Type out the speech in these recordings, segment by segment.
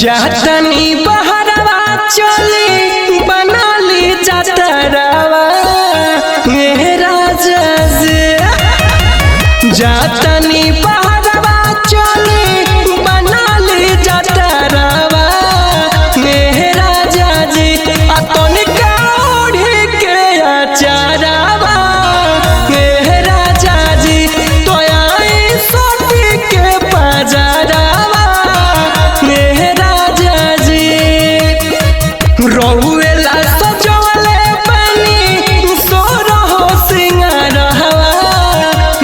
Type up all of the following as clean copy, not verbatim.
जातनी बहरवा चली बनाली जतरवा मेरा जज जातनी बहरवा चली बनाली जतरवा मेरा जज अतन काढ़ी के अचारवा मेरा जज तो आई सोटी के बाजारवा रहुएला सजवले बनी सोरहो सिंगारवा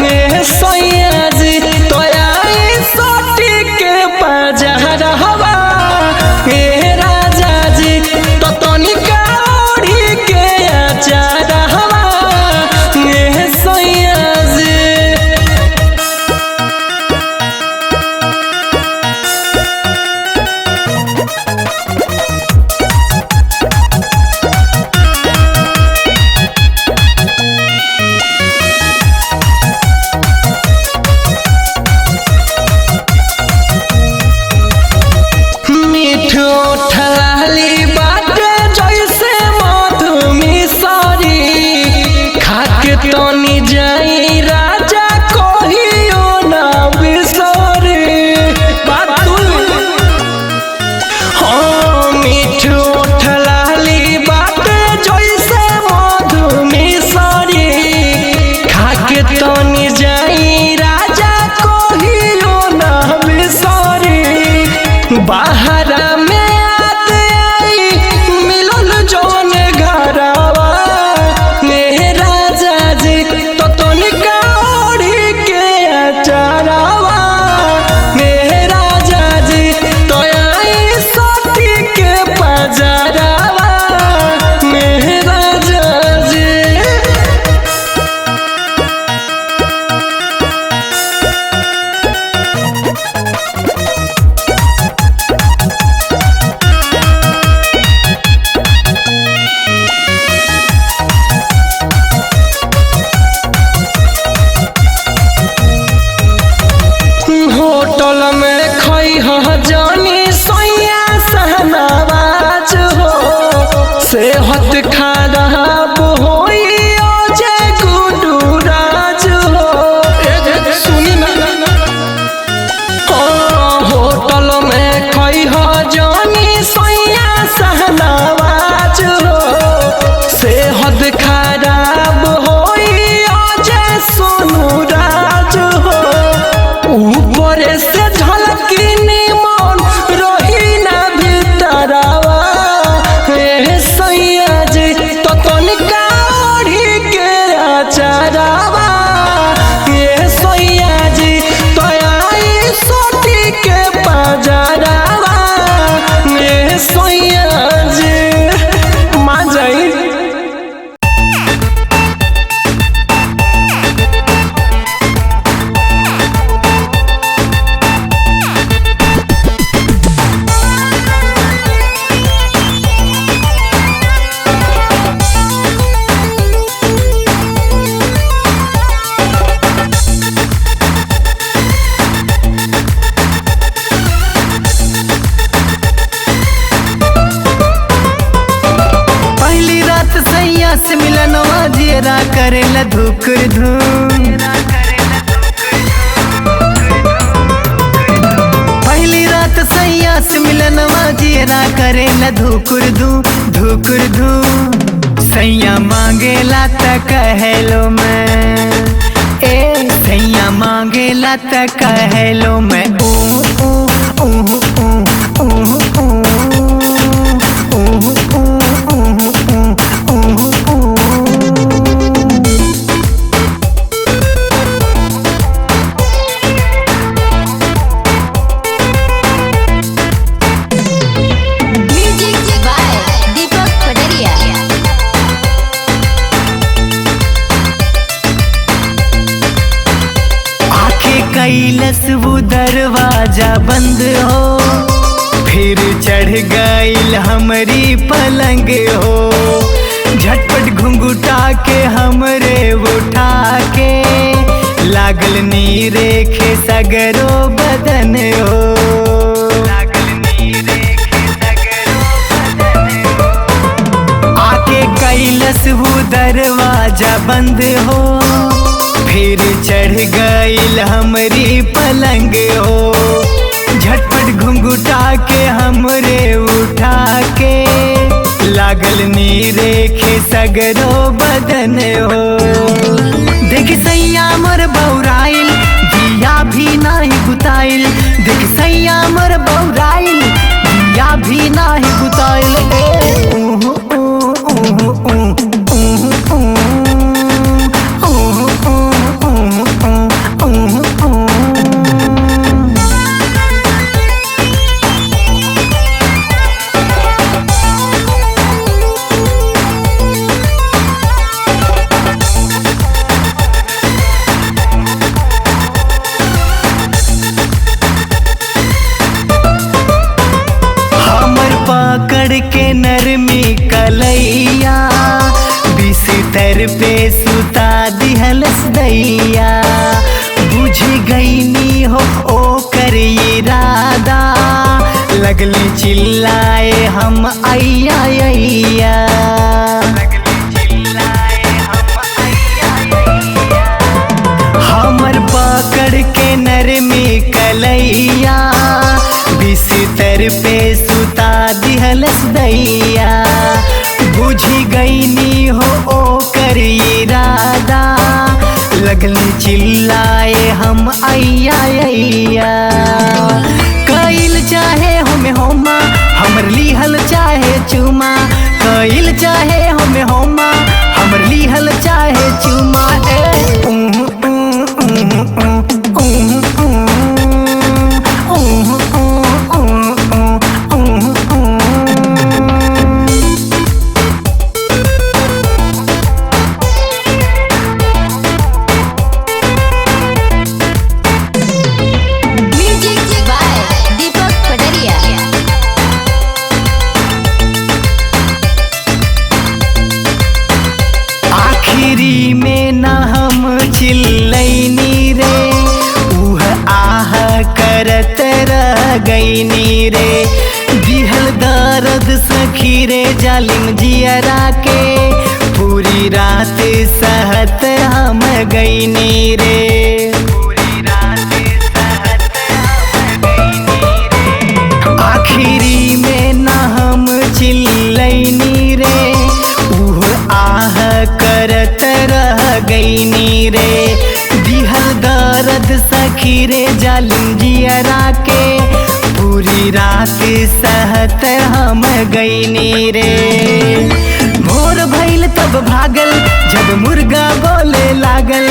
में सैया जी तो आई सोटी के बाजारवा हे राजा जी तो तनिका ओढ़ी के अचारवा में सैया जी। ठलाली बाटे जैसे मधुमिसरी खाके तनी जाई राजा कहियो ना बिसरी हाँ मीठो ठलाली बाटे जैसे मधुमिसरी खाके तनी जाई राजा कहियो ना बिसरी बाहर में होटल में खई जानी सैया सहनावाज हो सेहत खराब होई जे गुडू राज हो सुनी ना होटल में खई जानी सैया सहनावाज हो सेहत खराब होई जे सोनू राज हो ऊपर से झलकी निमन रही ना भीतरवा हे सैया जी तो तनिका ओढ़ी के अचारवा हे सैया जी तो आई सोटी के बाजारवा हे सैया जी मान जाई। से मिलनवा जेरा करेला धुकुर धूम पहली रात सैया से मिलनवा जेरा करेला धुकुर धूम सैया मांगेला त कहलो मैं ए सैया मांगेला त कहलो मैं कैलस वो दरवाजा बंद हो फिर चढ़ गईल हमरी पलंग हो झटपट घुंघुटा के हमरे उठा के लागल नी रेखे सगरो बदन हो लागल नी रे कैलस वो दरवाजा बंद हो, फिर चढ़ गईल हमरी पलंग हो। झटपट घुंघुटा के हमरे उठा के, लागल नीरे खे सगरो बदन हो। देख सैया मोर बौराइल, दिया भी नाही बुताइल। देख सैया मोर बौराइल, दिया भी नाही बुताइल। पकड़ के नरमी कलैया, बिस्तर पे सुता दिहलस दैया। बुझ गईनी हो ओ कर इरादा, लगली चिल्लाए हम अय्या अय्या। हमर पकड़ के नरमी कलैया, बिस्तर पे सुता दिहलस दैया। बुझी गईनी हो ओ कर इरादा, लगली चिल्लाए हम अय्या अय्या। कइल चाहे हमें होमा, हमर लिहल चाहे चुमा। कइल चाहे हमें होमा, हमर लिहल चाहे चुमा। आखिरी में न हम चिल्लैनी रे, उह आह करत रह गईनी रे। दिहल दर्द सखी रे जालिम जियरा के, पूरी रात सहत हम गईनी रे। आखिरी में न हम चिल्लैनी रे, आह करत रह गईनी रे। दिहल दर्द सखी रे जालिम जियरा के, पूरी रात सहत हम गईनी रे। भोर भइल तब भागल, जब मुर्गा बोले लागल।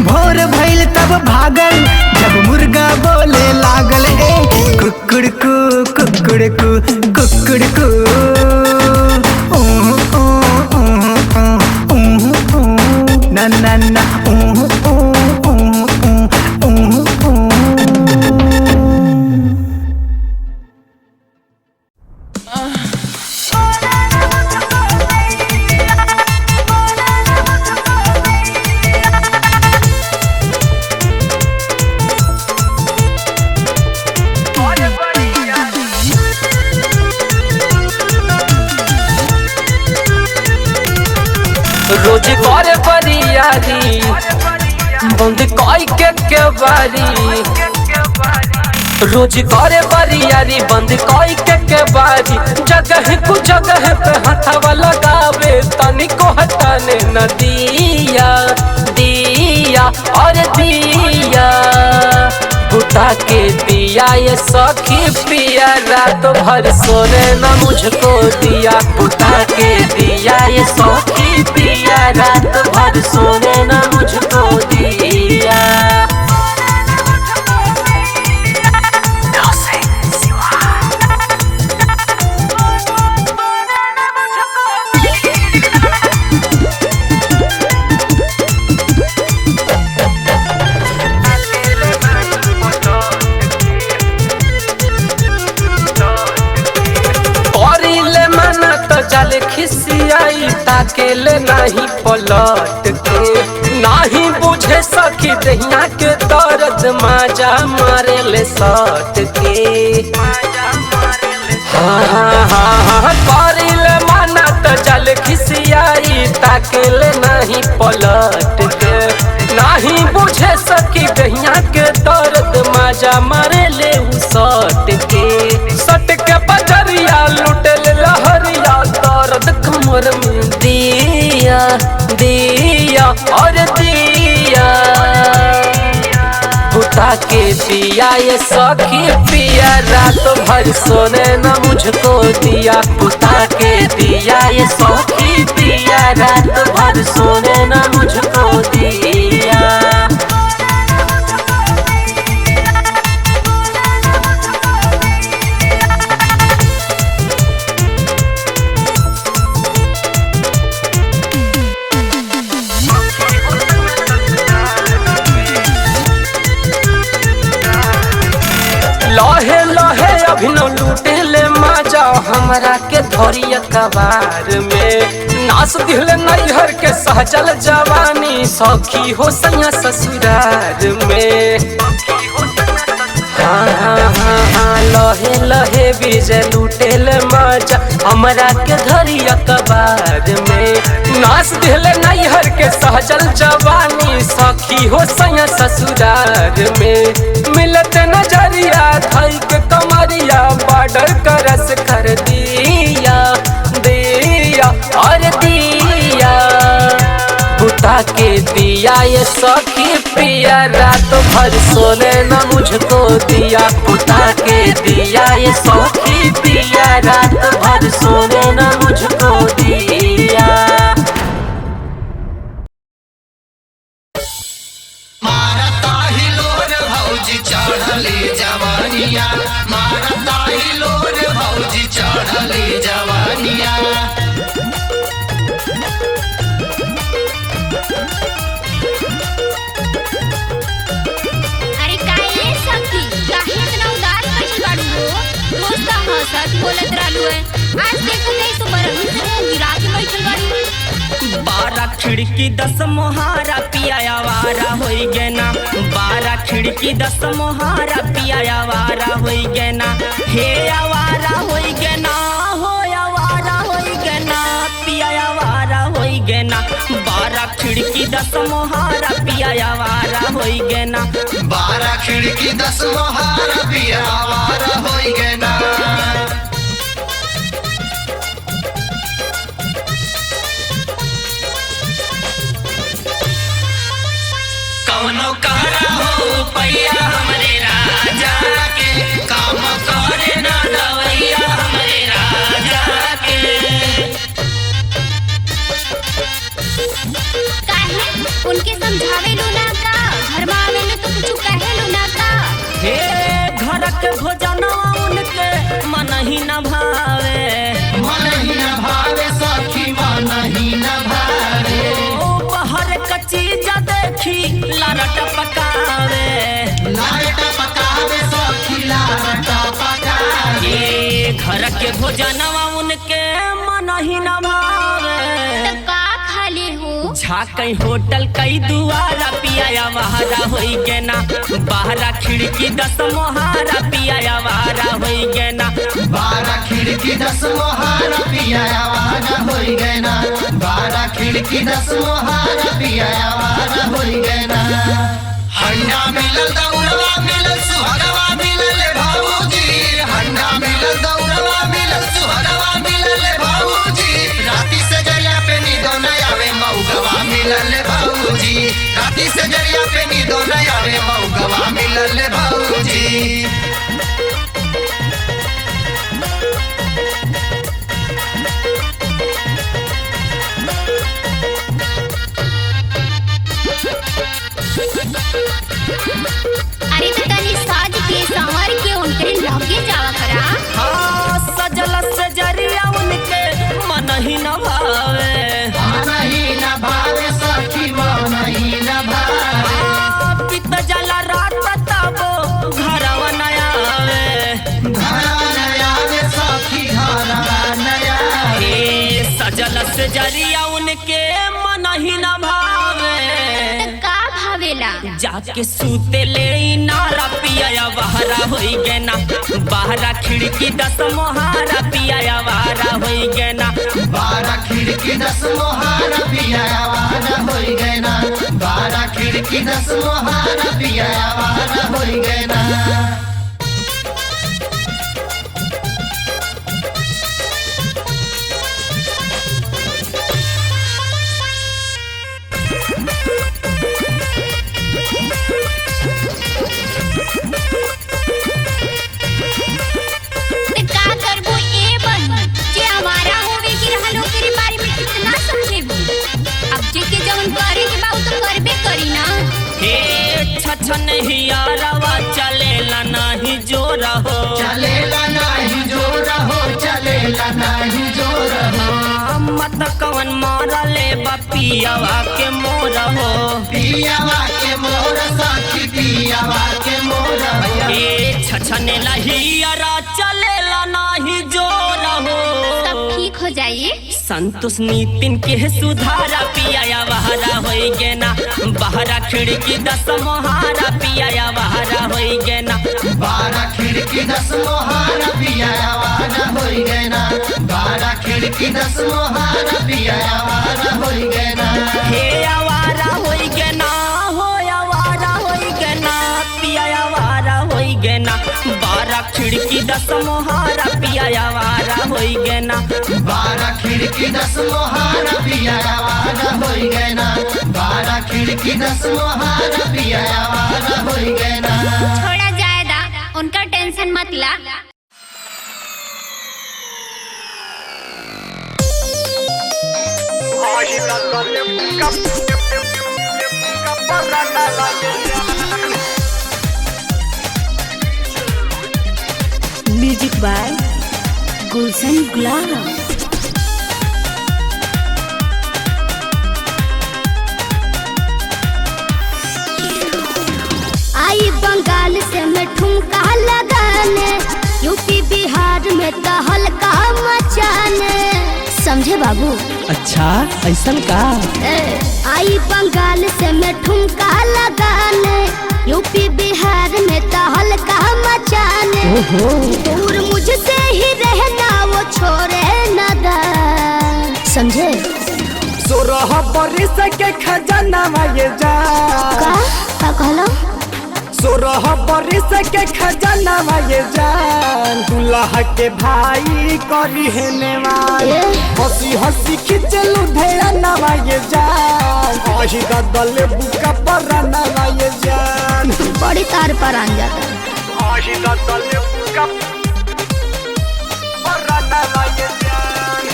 भोर भइल तब भागल, जब मुर्गा बोले लागल। कुकुड़कू कुकुड़कू कुकुड़कू, ना ना ना। रोज करे बरियारी, बंद कई के बारी। रोज करे बरियारी, बंद कई के बारी। जगह कु जगह पे हथवा लगावे, तनिको हटाने न दिया दिया और दिया। बुता के दिया ये सखी पिया, रात भर सोने न मुझको दिया। बुता के दिया ये सखी पिया, रात भर सोने न मुझको दिया। चल खिसियाई, ताकेले नहीं पलट के। नहीं बुझे सखी दहिया के दर्द, माजा मारे ले सट के। हाँ हाँ हाँ हाँ करिले माना त त जल खिसियाई ताकेले नहीं पलट के नहीं बुझे सकी दहिया के दर्द माजा मारे ले सट के बजरिया लुटल लहरिया दर्द कमर में दिया दिया और दिया बुता के दिया ये सखी पिया रात भर सोने न मुझको दिया बुता के दिया ये सखी पिया रात भर सोने न मुझको दिया। लहे लहे अभिनव लूटे ले माजा हमरा के धोरिया कबार में नास दिल नैहर के सहजल जवानी सखी हो सैया ससुरार में। हाँ हाँ हाँ हाँ लहे लहे विजय लूटे ले माजा हमरा के धोरिया कबार में नास दिल नैहर के सहजल जवानी सखी हो सैया ससुरार में। मिलत नजरिया धई के कमरिया बॉर्डर करस कर दिया दिया और दिया बुता के दिया ये सखी पिया रात भर सोने न मुझको दिया बुता के दिया ये सखी पिया रात भर सोने न मुझको दिया। चढ़ले जवानिया मारता ही लोर भौजी चढ़ले जवानिया। अरे काहे सखी काहे इतना उदास बैठल बाड़ू हो दोस्त हंसत बोलत रहलू है आज देखो नहीं तो बरही से मुंह गिरा के बैठल बाड़ी। 12 खिड़की 10 मोहारा पिया आवारा होई गेना 12 खिड़की 10 मोहारा पिया आवारा होई गेना हे आवारा होई गेना हो आवारा होई गेना पिया आवारा होई गेना 12 खिड़की 10 मोहारा पिया आवारा होई गेना 12 खिड़की 10 मोहारा पिया आवारा होई गेना। कौनो करा हो पैया हमरे राजा के काम करे ना दवैया हमरे राजा के। काहे उनके समझावे लो ना का घर में आवे लो तो कुछ कहे लो ना का हे घर के भोजनवा उनके मन ही न भावे सखी मन ही न भावे बाहर का चीज देखी लारट पकावे सखी लारट पकावे घर के भोजनवा उनके मन ही न भावे तो का खाले हो झाकई होटल कई दुआरा पिया वहारा होई गेना 12 खिड़की 10 मोहारा पिया वहारा होई गेना 12 खिड़की 10 मोहारा पिया आवारा होई गेना 12 खिड़की 10 मोहारा पिया आवारा होई गेना। हंडा मिलल दौड़वा मिलल सुहगवा मिलल भाऊजी हंडा मिलल दौड़वा मिलल सुहगवा मिलल भाऊजी राती से जरिया पे नींदो न आवे मौगवा मिलल भाऊजी राती से जरिया पे नींदो न आवे मौगवा मिलल भाऊजी। अरे तो तनी साज के संवर के उनके लगे जावा करा हाँ सजल सजरिया उनके मन ही न भावे सखी मन ही न भावे पित जला रात तबो घरवा न आवे सखी घरवा नया हे सजल सजरिया उनके मन ही न भावे तो का भावेला जाके सूते ले नारा पिया बहरा होई गए ना बाहरा खिड़की 10 मोहारा पिया बहरा होई गए ना 12 खिड़की 10 मोहारा पिया आवारा होई गए ना 12 खिड़की 10 मोहारा पिया आवारा होई गए ना छछन हियारवा चलेला नाही जोर हो चलेला नाही जोर हो चलेला नाही जोर हो मत कवन मारा ले पियावा के मोर हो पियावा के मोर साथी पियावा के मोर हो छछने हियारा चलेला नाही जोर हो सब ठीक हो जाइए संतोष नितिन के सुधारा पिया बहरा होई गए ना बहरा खिड़की 10 मोहारा पिया बहरा होई गए ना 12 खिड़की 10 मोहारा पिया आवारा होई गए ना 12 खिड़की 10 मोहारा पिया आवारा होई गए ना हे आवारा होई गए ना हो आवारा होई गए ना पिया आवारा होई गए ना 12 खिड़की 10 मोहारा पिया आवारा होई गए ना 12 खिड़की 10 मोहारा पिया आवारा होई गए ना 12 खिड़की 10 मोहारा पिया आवारा होई गए ना थोड़ा ज्यादा उनका टेंशन मत ला म्यूजिक बाय गुलशन गुलाब आई बंगाल से मैं ठुमका लगाने यूपी बिहार में तो हल्का मचाने समझे बाबू अच्छा ऐसा का आई बंगाल से मैं ठुमका लगाने यूपी बिहार में तो हल्का मचाने दूर मुझसे ही रहना वो छोड़े न दा समझे 16 बरिस के खजाना ये जा का कहलो 16 बरिस के खजाना ये जान दुल्हा के भाई करी है नेवान हंसी हंसी खिंचलू ढेरा नवा ये जान अही दल बुका पर नवा ये जान बड़ी तार पर आ जाता अही दल बुका पर नवा ये जान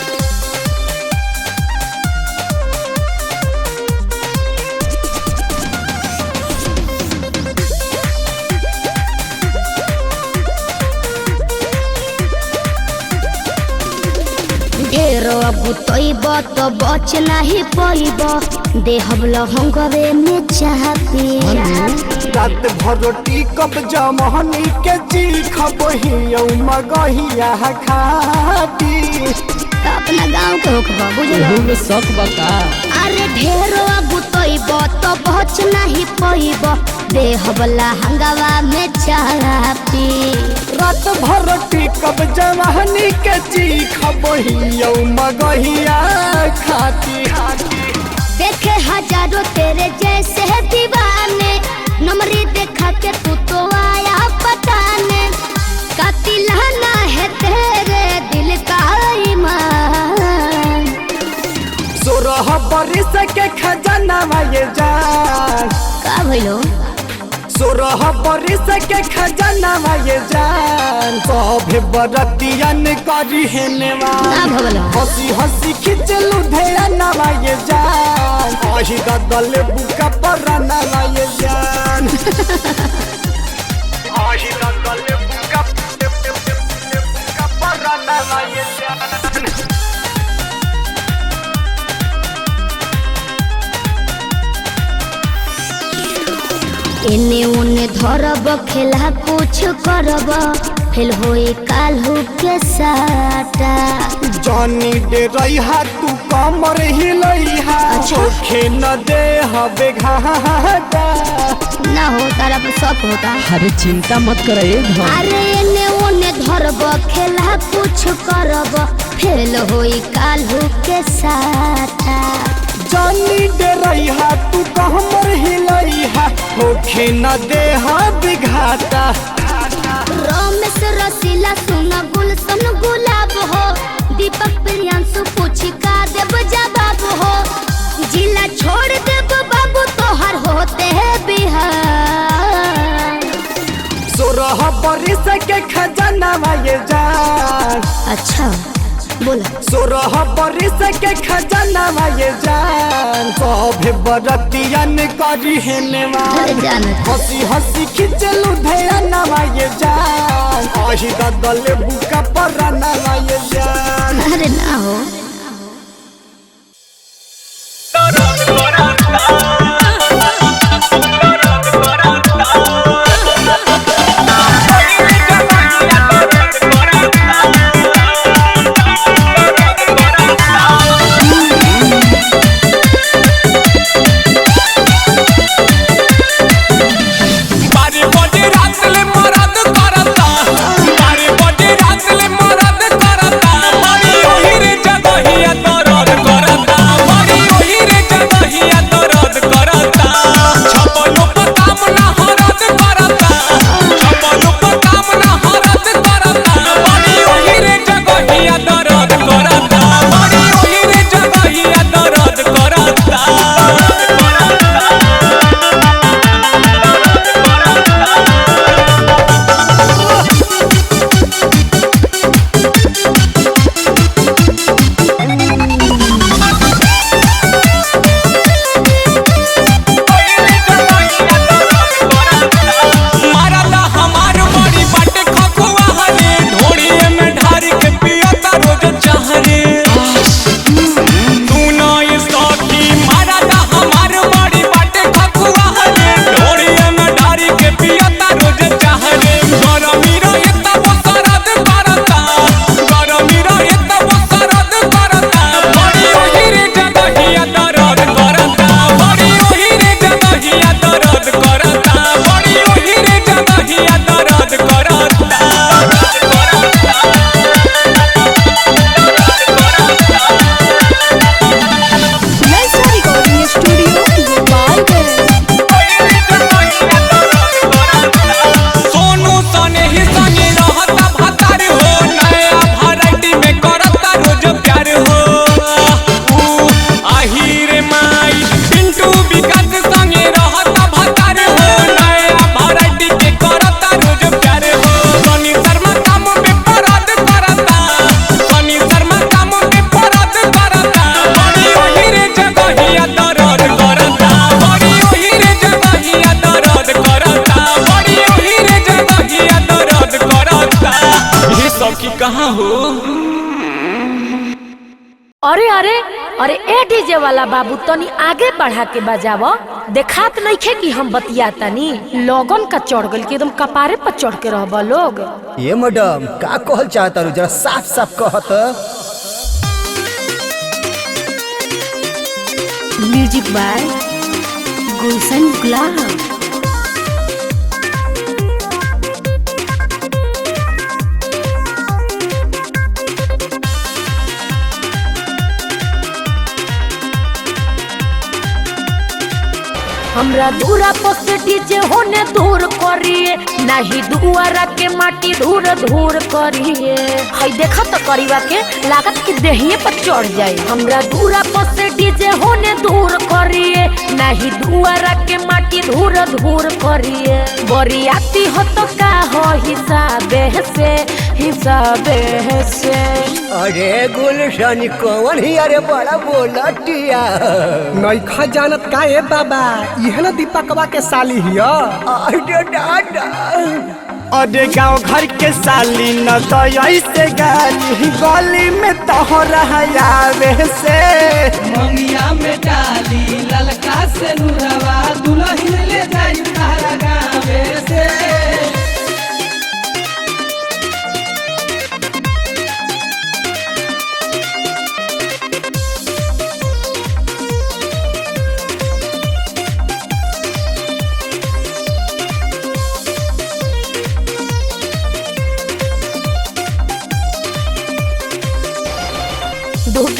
ढेरो अब तोइब तो बच नहीं पइब देहब लहंगवे में चाह पी रात भर रोटी कब जमहनी के चीख बहिया मगहिया खाती अपना गांव के होखबा बुझलो शौक बका अरे ढेरो अब तोइब तो बच नहीं पइब देहब लहंगवा में चाह पी रात भर रोटी कब जमहनी के चीख बहिया मगहिया खाती देखे हजारों तेरे जैसे दीवाने नमरी देखा के तू तो आया पटाने कातिलाना है तेरे दिल का ईमान 16 बरिस के खजाना ये जान का भइलो 16 बरिस के खजाना ये जान सभे बरतियन करी है नेवान ना भवला हंसी हंसी खिंचलू ढेरा नवा ये जान अही दल बुका पर नवा ये जान अही दल बुका पर नवा ये जान एने ओने धरब खेला कुछ करब फेल होई काल्हू के साटा। जानी दे रही है तू कमर हिलई है होखे न दे हबे घाटा। ना हो तारा पे शक होता। अरे चिंता मत कर अरे एने ओने धरब खेला कुछ करब फेल होई काल्हू के साटा। जानी दे रही है तू कमर हिलई है होखे न दे हबे घाटा। रमेश रसीला सुन गुलशन गुलाब हो दीपक प्रियांशु पूछी का देव जवाब हो। जिला छोड़ देव बाबू तोहर होते है बिहार। 16 बरिस के खजाना ये जान। अच्छा बोला 16 बरिस के खजाना ये जान। सभे बरतियन करी हेने हंसी हंसी खिंचलू धैना ये जान। आही दले बुका पर ये जान। अरे ना हो कहाँ हो? अरे अरे अरे ए डीजे वाला बाबू तनी आगे बढ़ा के बजावो। देखात नहीं खे कि हम बतिया तनी लोगन का चढ़ गल के एकदम कपारे पर चढ़ के रहबा लोग। ये मैडम का कहल चाहता रू जरा साफ साफ कहत। म्यूजिक बाय गुलशन गुलाब। हमरा दूरा पोसे डीजे होने दूर करिए नहीं दुआरा के माटी धूर धूर करिए। हई देखा तो करीबा के लागत कि देहिए पर चढ़ जाए। हमरा दूरा पोसे डीजे होने दूर करिए नहीं दुआरा के माटी धूर धूर करिए। बरियाती हो तो का हो हिसाबे से हिसाबे से। अरे गुलशन कौन ही अरे बड़ा बोलटिया नइखा जानत का ए बाबा इहे ना दीपकवा के साली हिया। अरे दादा अरे गाँव घर के साली न तो ऐसे गाली गली में तोहरा आवे से। मंगिया में डाली ललका से नुरवा दुल्हन ले जाई तारा गावे से।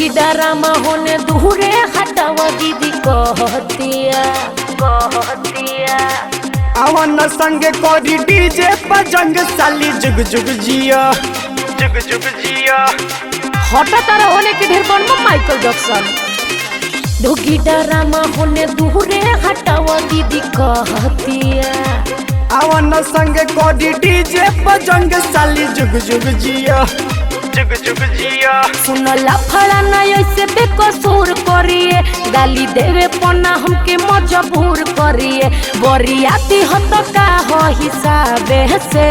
दुखी डरामा होने दूरे हटावा दीदी कहतिया आवन संगे कोरी डीजे पर जंग साली जुग जुग जिया हटा तारा होने के ढेर बनवा माइकल जैक्सन दुखी डरामा होने दूरे हटावा दीदी कहतिया आवन संगे कोरी डीजे पर जंग साली जुग जुग जिया सुन लफड़ा ना ऐसे बेकसूर करिए गाली देवे पना हमके मजबूर करिए बरियाती हो तो का हो हिसाबे से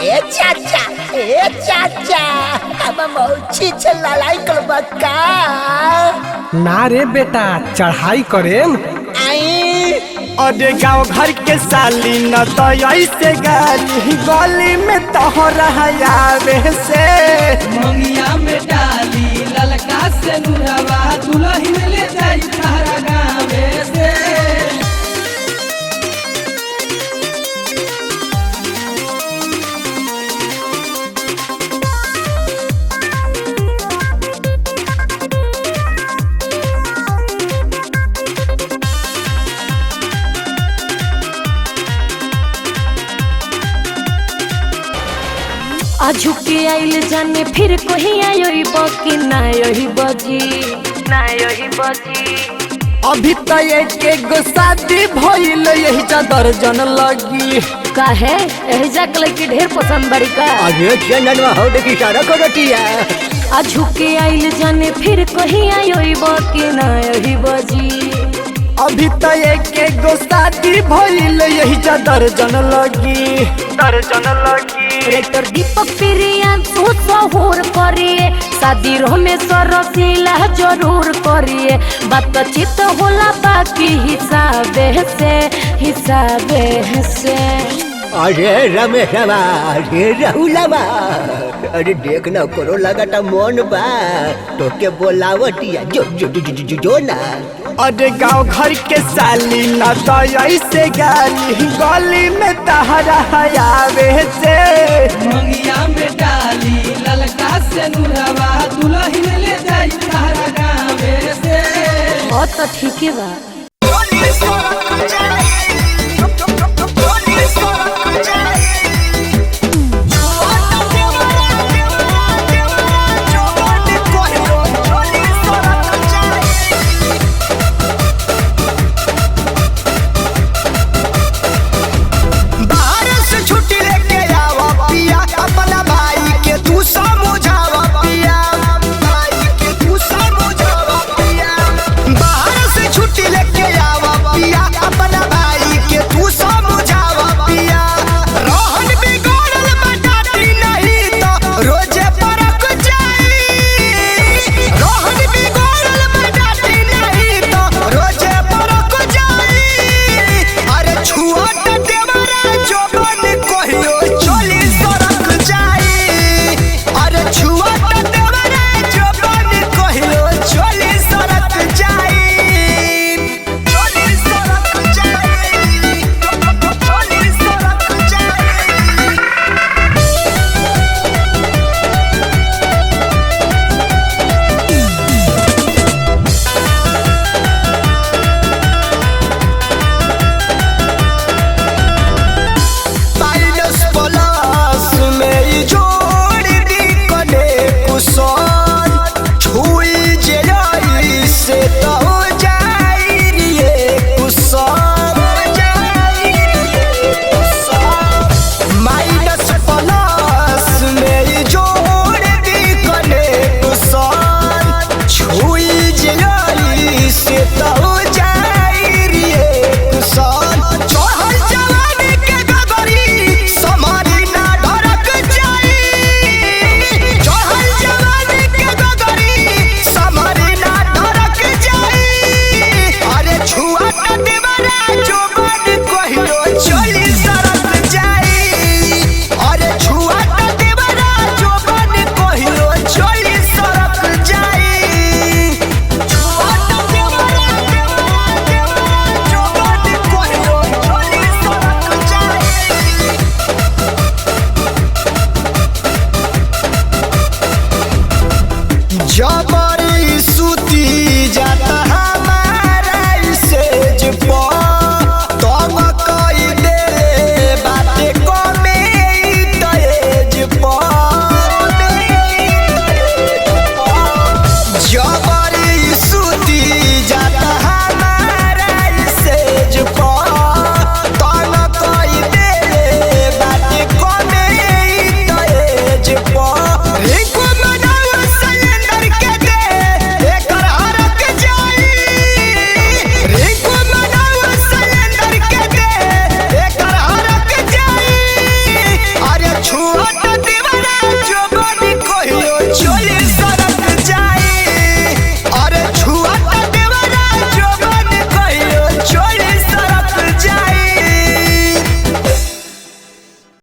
ए चाचा अब मौची से लड़ाई करबा का ना रे बेटा चढ़ाई करेम अरे गाँव घर के साली न तो ऐसे गली में तोहरा आवे से मंगिया में डाली ललका से नुरवा दुल्हन ले जाई तारा गावे से आजू के आइल जाने फिर कहीं आयोई बकी ना यही बजी अभी तो एक गो शादी भइल यही चादर जन लगी काहे एही जाक लड़की ढेर पसंद बड़ी का अरे चंदनवा हो देखी सारा करटिया आजू के आइल जाने फिर कहीं आयोई बकी ना यही बजी अभी तो एक गो शादी भइल यही चादर जन लगी रेक्टर दीपक प्रियान सुसहुर करिए शादी रमेश्वर रसीला जरूर करिए बातचीत होला बाकी हिसाबे से अरे रमेशवा अरे राहुलवा अरे देखना करो लगाता मन बा तो के बोलावटिया जो ना अरे गाँव घर के साली न तो ऐसे गली में तहरा आवे से मंगिया में डाली ललका से नुरवा दुल्हन ले जाई तारा गावे से बहुत तो ठीक है बा